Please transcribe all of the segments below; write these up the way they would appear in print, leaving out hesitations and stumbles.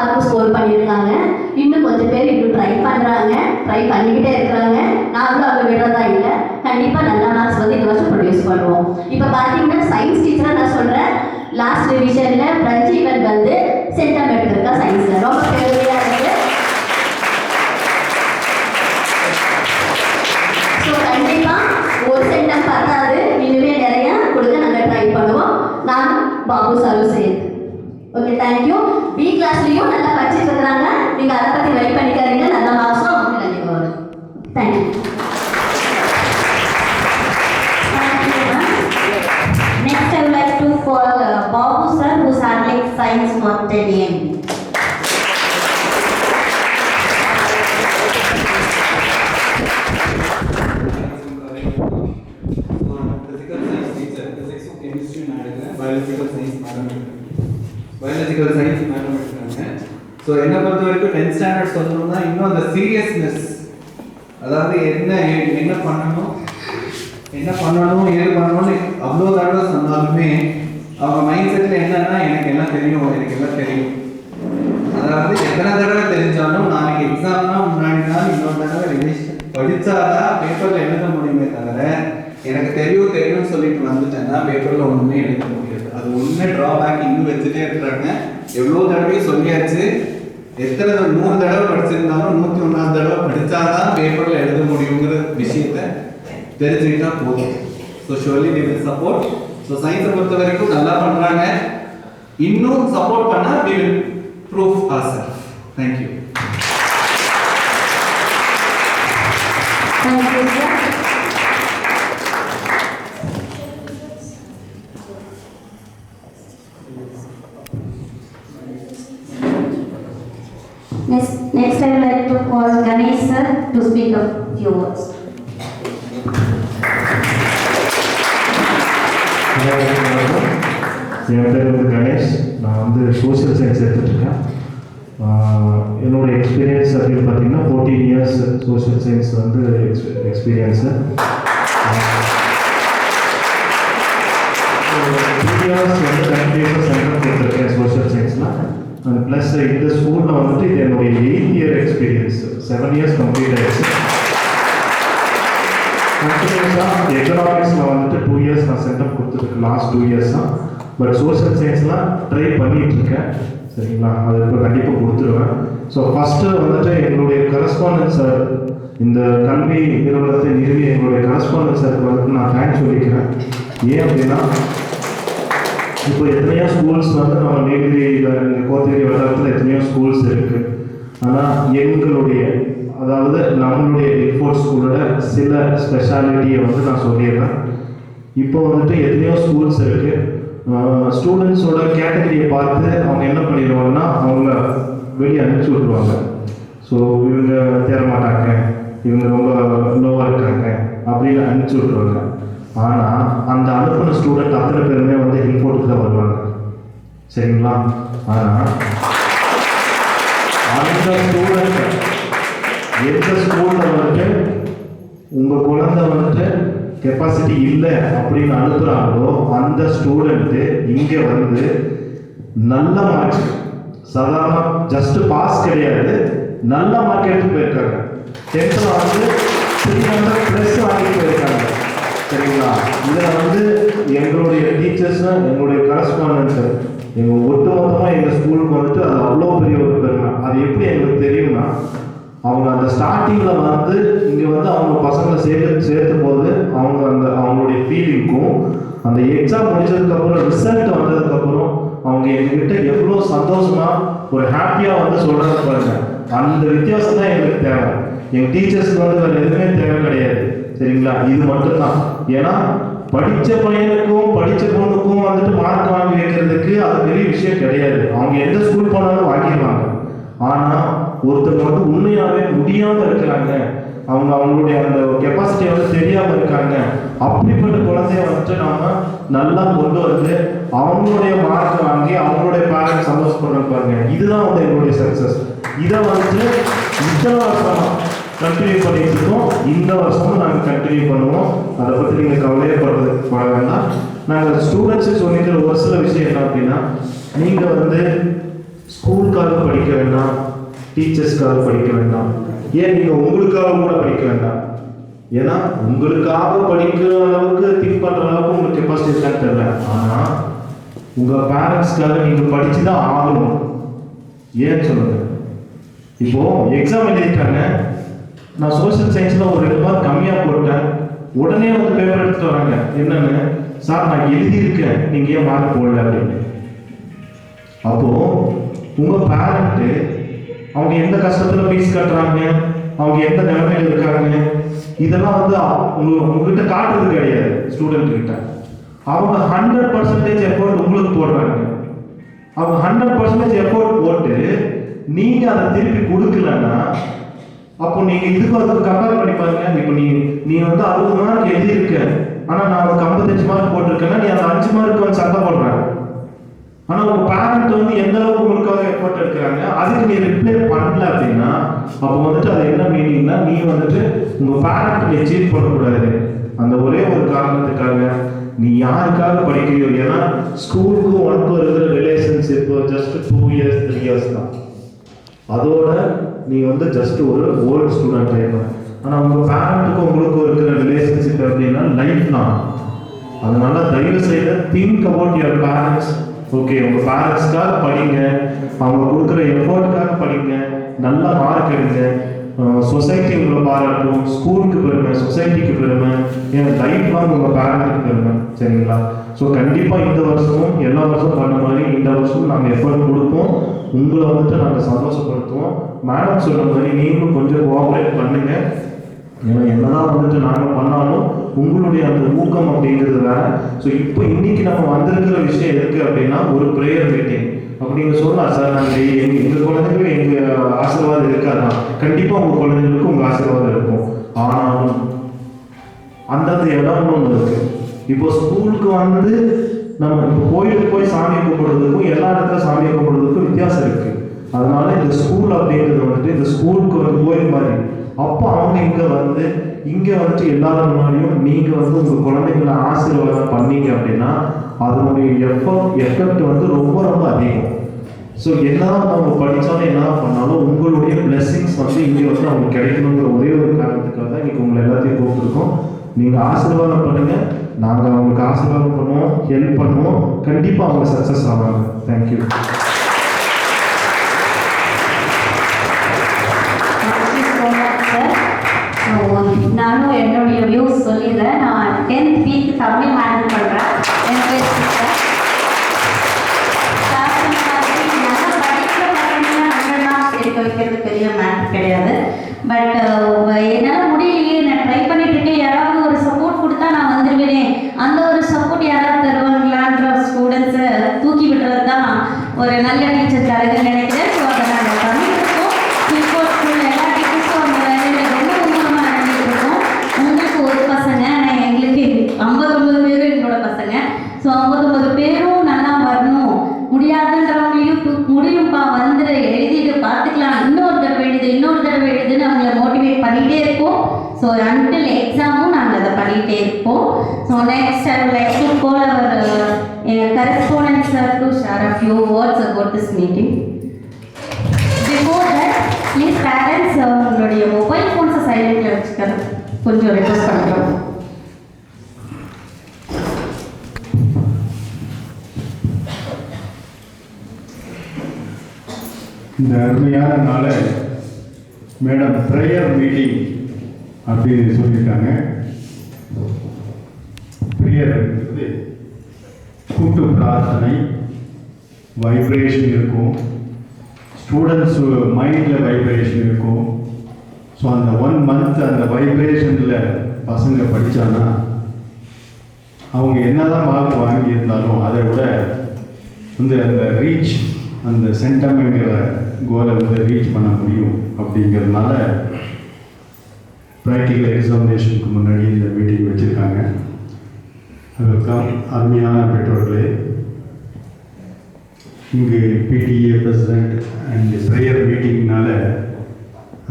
Mark score பண்ணியிருக்காங்க. இன்னும் கொஞ்சம் பேர் இன்னும் ட்ரை பண்ணிக்கிட்டே இருக்கிறாங்க. நாங்களும் அவங்க விடுறதா இல்லை. கண்டிப்பாக நல்ல மார்க்ஸ் வந்து இந்த வருஷம் ப்ரொடியூஸ் பண்ணுவோம். இப்போ பார்த்தீங்கன்னா சயின்ஸ் டீச்சராக நான் சொல்கிறேன், லாஸ்ட் ரிவிஷனில் பிரஞ்சீவன் வந்து சென்டம் எடுத்திருக்கா சயின்ஸில். ரொம்ப பெருமையாக இருக்குது. ஸோ கண்டிப்பாக ஒரு சென்டம் பத்தாது, இனிமே நிறைய கொடுக்க நாங்கள் ட்ரை பண்ணுவோம். நானும் பாபு சாரும் சேர்ந்து. Okay, thank you. பி கிளாஸ்லையும் நல்லா படிச்சுட்டு இருக்கிறாங்க. நீங்கள் அதை பற்றி வெயிட் பண்ணிக்காதீங்க. நல்ல மார்க்ஸும் அவங்க கண்டிப்பாக வரும். Thank you. Next, I would like to call Babu sir, who is handling science Montanian. Biological science madam எடுக்கிறாங்க. ஸோ என்னை பொறுத்த வரைக்கும் 10th ஸ்டாண்டர்ட் சொல்லணும்னா இன்னும் அந்த சீரியஸ்னஸ், அதாவது என்ன பண்ணணும் ஏது பண்ணணும்னு அவ்வளோ தடவை சொன்னாலுமே அவங்க மைண்ட் செட்டில் என்னன்னா எனக்கு எல்லாம் தெரியும். அதாவது எத்தனை தடவை தெரிஞ்சாலும் நாளைக்கு எக்ஸாம்னா முன்னாடி நாள் இன்னொரு தடவை ரிவிஷன் படித்தாதான் பேப்பரில் எழுத முடியுமே தவிர எனக்கு தெரியும்னு சொல்லிட்டு வந்துட்டேன்னா பேப்பரில் ஒன்றுமே எழுத முடியாது. அது ஒன்று ட்ராபேக் இன்னும் வச்சுட்டே இருக்கிறாங்க. எவ்வளோ தடவையும் சொல்லியாச்சு. எத்தனை 100 தடவை படிச்சிருந்தாலும் 101வது தடவை படித்தாதான் பேப்பரில் எழுத முடியுங்கிற விஷயத்தை தெரிஞ்சுக்கிட்டா போதும். So surely they will support. So சயின்ஸை பொறுத்த வரைக்கும் நல்லா பண்ணுறாங்க. இன்னும் சப்போர்ட் பண்ணால் we will prove ourselves. Thank you. Thank you, sir. Next, I would like to call Ganesh sir to speak a few words. என் பேர் வந்து கணேஷ். நான் வந்து சோஷியல் சயின்ஸ் எடுத்துகிட்ருக்கேன். என்னோட எக்ஸ்பீரியன்ஸ் அப்படின்னு பார்த்தீங்கன்னா 14 இயர்ஸ் சோஷியல் சயின்ஸ் வந்து எக்ஸ்பீரியன்ஸு. 2 இயர்ஸ் வந்து கண்டிப்பாக சென்டர் கொடுத்துருக்கேன் சோஷியல் சயின்ஸில். அண்ட் ப்ளஸ் இந்த ஸ்கூலில் வந்துட்டு இது என்னுடைய 8th year experience. 7 years complete ஆகிடுச்சு. கண்டினியூஸாக எக்கனாமிக்ஸில் வந்துட்டு 2 இயர்ஸ் நான் சென்டர் கொடுத்துருக்கேன் லாஸ்ட் 2 இயர்ஸ் தான். பட் சோஷியல் சயின்ஸ்லாம் ட்ரை பண்ணிகிட்ருக்கேன். சரிங்களா, அது இப்போ கண்டிப்பாக கொடுத்துருவேன். ஸோ ஃபஸ்ட்டு வந்துட்டு எங்களுடைய கரஸ்பாண்டன்ட் சார், இந்த கல்வி நிறுவனத்தை நிறுவி எங்களுடைய கரஸ்பாண்டன்ட் சாருக்கு வந்துட்டு நான் தேங்க்ஸ் சொல்லிக்கிறேன். ஏன் அப்படின்னா இப்போ எத்தனையோ ஸ்கூல்ஸ் வந்து நம்ம நீலகிரியில் கோத்தகிரி வட்டாரத்தில் எத்தனையோ ஸ்கூல்ஸ் இருக்குது. ஆனால் எங்களுடைய அதாவது நம்மளுடைய எக்ஸ்போர்ட் ஸ்கூலோட சில ஸ்பெஷாலிட்டியை வந்து நான் சொல்லிடுறேன். இப்போ வந்துட்டு எத்தனையோ ஸ்கூல்ஸ் இருக்குது. ஸ்டூடெண்ட்ஸோட கேட்டகரியை பார்த்து அவங்க என்ன பண்ணிடுவாங்கன்னா அவங்கள வெளியே அனுப்பிச்சி விட்ருவாங்க. ஸோ இவங்க தேரமாட்டாங்க, இவங்க ரொம்ப லோவாக இருக்காங்க அப்படின்னு அனுப்பிச்சி விட்ருவாங்க. ஆனால் அந்த அனுப்பின ஸ்டூடெண்ட் அத்தனை பேருமே வந்து இம்போர்ட்டுக்கு தான் வருவாங்க. சரிங்களா, ஆனால் அந்த ஸ்டூடெண்ட் எந்த ஸ்கூலில் வந்துட்டு உங்கள் குழந்தை வந்துட்டு கெப்பாசிட்டி இல்லை அப்படின்னு அனுப்புகிறாங்களோ அந்த ஸ்டூடெண்ட்டு இங்கே வந்து நல்ல மார்க், சாதாரண ஜஸ்ட் பாஸ் கிடையாது, நல்ல மார்க் எடுத்து போயிருக்காங்க. 10th வந்து 300+ வாங்கிட்டு போயிருக்காங்க. சரிங்களா, இதில் வந்து எங்களுடைய டீச்சர்ஸும் எங்களுடைய கரஸ்பாண்டன்ஸு எங்கள் ஒட்டுமொத்தமாக எங்கள் ஸ்கூலுக்கு வந்துட்டு அது அவ்வளோ பெரிய ஒரு பெருமை. அது எப்படி எங்களுக்கு தெரியும்னா, அவங்க அந்த ஸ்டார்டிங்கில் வந்து இங்கே வந்து அவங்க பசங்களை சேர்த்தும் போது அவங்களுடைய ஃபீலிங்க்கும் அந்த எக்ஸாம் முடிச்சதுக்கப்புறம் ரிசல்ட் வந்ததுக்கப்புறம் அவங்க எங்ககிட்ட எவ்வளோ சந்தோஷமாக ஒரு ஹாப்பியாக வந்து சொல்கிறாங்க பாருங்க. அந்த வித்தியாசம் தான் எங்களுக்கு தேவை. எங்கள் டீச்சர்ஸ்க்கு வந்து வேறு எதுவுமே தேவை கிடையாது. சரிங்களா, இது மட்டும்தான். ஏன்னா படித்த பையனுக்கும் படித்த பொண்ணுக்கும் வந்துட்டு மார்க் வாங்கி வைக்கிறதுக்கு அது பெரிய விஷயம் கிடையாது. அவங்க எந்த ஸ்கூல் போனாலும் வாங்கிடுவாங்க. ஆனால் ஒருத்தர் மட்டும் உண்மையாகவே முடியாமல் இருக்கிறாங்க, அவங்களுடைய அந்த கெப்பாசிட்டி வந்து தெரியாமல் இருக்காங்க. அப்படிப்பட்ட குழந்தைய வந்துட்டு நம்ம நல்லா கொண்டு வந்து அவங்களுடைய மார்க் வாங்கி அவங்களுடைய பேரண்ட்ஸ் சந்தோஷப்படுறாங்க பாருங்க. இதுதான் வந்து எங்களுடைய சக்ஸஸ். இதை வந்துட்டு இத்தனை வருஷம் கண்டினியூ பண்ணிட்டு இருக்கோம். இந்த வருஷமும் நாங்கள் கண்டினியூ பண்ணுவோம். அதை பற்றி நீங்கள் கவலையே பட வேண்டாம். நாங்கள் ஸ்டூடெண்ட்ஸுக்கு சொல்லிக்கிற ஒரு சில விஷயம் என்ன அப்படின்னா, நீங்கள் வந்து ஸ்கூலுக்காக படிக்க வேண்டாம், டீச்சர்ஸ்க்காக படிக்க வேண்டாம், ஏன் நீங்கள் உங்களுக்காக கூட படிக்க வேண்டாம். ஏன்னா உங்களுக்காக படிக்கிற அளவுக்கு திங்க் பண்ணுற அளவுக்கு உங்களுக்கு கெப்பாசிட்டி இருக்கான்னு தெரியல. ஆனால் உங்கள் பேரண்ட்ஸ்க்காக நீங்கள் படித்து தான் ஆகணும். ஏன்னு சொல்லுங்க. இப்போது எக்ஸாம் எழுதிட்டாங்க, நான் சோஷியல் சயின்ஸில் ஒரு 2 மார்க் கம்மியாக போட்டேன், உடனே வந்து பேப்பர் எடுத்துட்டு வராங்க. என்னன்னு, சார் நான் எழுதியிருக்கேன், நீங்கள் ஏன் மார்க் போடல அப்படின்னு. அப்போது உங்கள் பேரண்ட்டு அவங்க எந்த கஷ்டத்தில் ஃபீஸ் கட்டுறாங்க, அவங்க எந்த நிலைமையில் இருக்காங்க, இதெல்லாம் வந்து உங்ககிட்ட காட்டுறது கிடையாது. ஸ்டூடெண்ட் கிட்ட அவங்க 100% எஃபோர்ட் உங்களுக்கு போடுறாங்க. அவங்க 100% எஃபோர்ட் போட்டு நீங்கள் அதை திருப்பி கொடுக்கலன்னா அப்போ நீங்கள் இதுக்கு அதுக்கு கம்பேர் பண்ணி பாருங்க. இப்போ நீ வந்து 60 மார்க் எழுதியிருக்க, ஆனால் நான் ஒரு 55 மார்க் போட்டிருக்கேன்னா நீ அந்த 5 மார்க் வந்து சண்டை போடுறேன். ஆனால் உங்கள் பேரண்ட் வந்து எந்த அளவுக்கு உங்களுக்காக எஃபோர்ட் எடுக்கிறாங்க, அதுக்கு நீ ரிப்ளை பண்ணல அப்படின்னா அப்போ வந்துட்டு அது என்ன மீனிங்னா, நீ வந்துட்டு உங்கள் பேரண்ட் நீ சீட் பண்ணக்கூடாது. அந்த ஒரே ஒரு காரணத்துக்காக நீ யாருக்காக படிக்கிறியோ, ஏன்னா ஸ்கூலுக்கும் உனக்கும் இருக்கிற ரிலேஷன்ஷிப் ஜஸ்ட் 2 இயர்ஸ் 3 இயர்ஸ் தான். அதோட நீ வந்து ஜஸ்ட் ஒரு ஓல்டு ஸ்டூடெண்ட் ஆகிடும். ஆனால் உங்கள் பேரண்ட்டுக்கும் உங்களுக்கும் இருக்கிற ரிலேஷன்ஷிப் அப்படின்னா லைஃப் தான். அதனால தயவு செய்து think about your parents. Okay, உங்கள் பேரண்ட்ஸ்க்காக படிங்க, அவங்க கொடுக்குற எஃபோர்ட்டுக்காக படிங்க, நல்ல மார்க் எடுங்க, சொசைட்டி உங்களை பாராட்டும், ஸ்கூலுக்கு பெருமை, சொசைட்டிக்கு பெருமை, என் லைஃப் லாங் உங்கள் பேரண்ட்டுக்கு பெருமை. சரிங்களா? ஸோ கண்டிப்பாக இந்த வருஷமும் எல்லா வருஷமும் பண்ண மாதிரி இந்த வருஷமும் நாங்கள் எஃபோர்ட் கொடுப்போம், உங்களை வந்துட்டு நாங்கள் சந்தோஷப்படுத்துவோம். மேடம் சொன்ன மாதிரி நீங்களும் கொஞ்சம் கோஆப்ரேட் பண்ணுங்க. ஏன்னா என்னதான் வந்துட்டு நாங்கள் பண்ணாலும் உங்களுடைய அந்த ஊக்கம் அப்படிங்கிறது வேற. ஸோ இப்போ இன்னைக்கு நம்ம வந்திருக்கிற விஷயம் எதுக்கு அப்படின்னா ஒரு ப்ரேயர் மீட்டிங் அப்படிங்க சொல்லலாம். சார் நாங்கள் எங்கள் குழந்தைங்களுக்கு எங்கள் ஆசீர்வாதம் இருக்காதான், கண்டிப்பாக உங்கள் குழந்தைங்களுக்கு உங்கள் ஆசீர்வாதம் இருக்கும். ஆனாலும் அந்தந்த இடம் ஒன்று இருக்கு. இப்போ ஸ்கூலுக்கு வந்து நம்ம இப்போ கோயிலுக்கு போய் சாமியை கும்பிடுறதுக்கும் எல்லா இடத்துல சாமியை கும்பிடுறதுக்கும் வித்தியாசம் இருக்கு. அதனால இந்த ஸ்கூல் அப்படிங்கிறது வந்துட்டு இந்த ஸ்கூலுக்கு வந்து கோயில் மாதிரி. அப்போ அவங்க இங்கே வந்துட்டு எல்லாரும் முன்னாடியும் நீங்கள் வந்து உங்கள் குழந்தைங்களை ஆசீர்வாதம் பண்ணீங்க அப்படின்னா அதனுடைய எஃபெக்ட் வந்து ரொம்ப ரொம்ப அதிகம். ஸோ என்னதான் அவங்க படித்தாலும் என்னதான் பண்ணாலும் உங்களுடைய பிளெஸிங்ஸ் வந்து இங்கே வந்து அவங்களுக்கு கிடைக்கணுங்கிற ஒரே ஒரு காரணத்துக்காக தான் இன்றைக்கி உங்களை எல்லாத்தையும் கூப்பிட்டுருக்கோம். நீங்கள் ஆசீர்வாதம் பண்ணுங்கள், நாங்கள் அவங்களுக்கு ஆசீர்வாதம் பண்ணுவோம், ஹெல்ப் பண்ணுவோம், கண்டிப்பாக அவங்க சக்ஸஸ் ஆவாங்க. தேங்க்யூ. நானும் என்னுடைய வியூஸ் சொல்லிடுறேன். நான் 10th வீக் தமிழ் ஹேண்டில் பண்ணுறேன். என் பேர் சிஸ்டர். நல்லா படிக்கிற பசங்க 100 மார்க்ஸ் எடுக்க வைக்கிறது பெரிய மேட்டர் கிடையாது. பட் என்னால் முடியலையே, நான் ட்ரை பண்ணிட்டு இருக்கேன், யாராவது ஒரு சப்போர்ட் கொடுத்தா நான் வந்துடுவேனே, அந்த ஒரு சப்போர்ட் யாராவது தருவாங்களான்ற ஸ்டூடெண்ட்ஸை தூக்கி விடுறது தான் ஒரு நல்ல டீச்சர் தரதுன்னு நினைக்கிறேன். ஸோ அதை நாங்கள் பண்ணிட்டுருக்கோம். இப்போ எல்லா டீச்சர்ஸும் அந்த வேலையில் ரொம்ப உண்மையாக நினைக்கிட்டுருக்கோம். உங்களுக்கு ஒரு பசங்க, ஆனால் எங்களுக்கு 59 பேரும் என்னோட பசங்க. ஸோ 59 பேரும் நல்லா வரணும், முடியாதுன்றவங்களையும் முடியும்ப்பா வந்துடு, எழுதிட்டு பார்த்துக்கலாம், இன்னொரு தடவை எழுதுன்னு அவங்கள மோட்டிவேட் பண்ணிகிட்டே இருக்கோம். ஸோ அன்டில் எக்ஸாமும் நாங்கள் அதை பண்ணிகிட்டே இருப்போம். So next I would like to call our correspondent sir to share a few words about this meeting. Before that, please parents உங்களுடைய மொபைல் ஃபோன்ஸை சைலண்ட்ல வச்சுக்கணும், கொஞ்சம் ரெக்வஸ்ட் பண்ணுறோம். இந்த அருமையான நாளை மேடம் ப்ரேயர் மீட்டிங் அப்படின்னு சொல்லியிருக்காங்க. ப்ரேயர்ங்கிறது கூட்டு பிரார்த்தனை, வைப்ரேஷன் இருக்கும், ஸ்டூடெண்ட்ஸ் மைண்டில் வைப்ரேஷன் இருக்கும். ஸோ அந்த 1 month அந்த வைப்ரேஷனில் பசங்க படித்தாங்கன்னா அவங்க என்னதான் மார்க் வாங்கியிருந்தாலும் அதை விட வந்து அந்த ரீச், அந்த சென்டமெங்கிற கோலை வந்து ரீச் பண்ண முடியும். அப்படிங்கிறதுனால ப்ராக்டிக்கல் எக்ஸாமினேஷனுக்கு முன்னாடி இந்த மீட்டிங் வச்சுருக்காங்க. அதற்காக அருமையான பெற்றோர்களே, இங்கு பிடிஏ பிரசிடெண்ட் அண்ட் ப்ரேயர் மீட்டிங்னால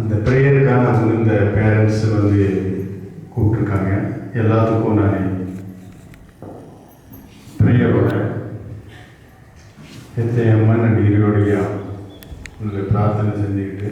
அந்த ப்ரேயருக்கான இந்த பேரண்ட்ஸ் வந்து கூப்பிட்ருக்காங்க. எல்லாத்துக்கும் நான் ப்ரேயரோட எத்தையம்மன் அண்ட் இருவடைய பிரார்த்தனை செஞ்சுக்கிட்டு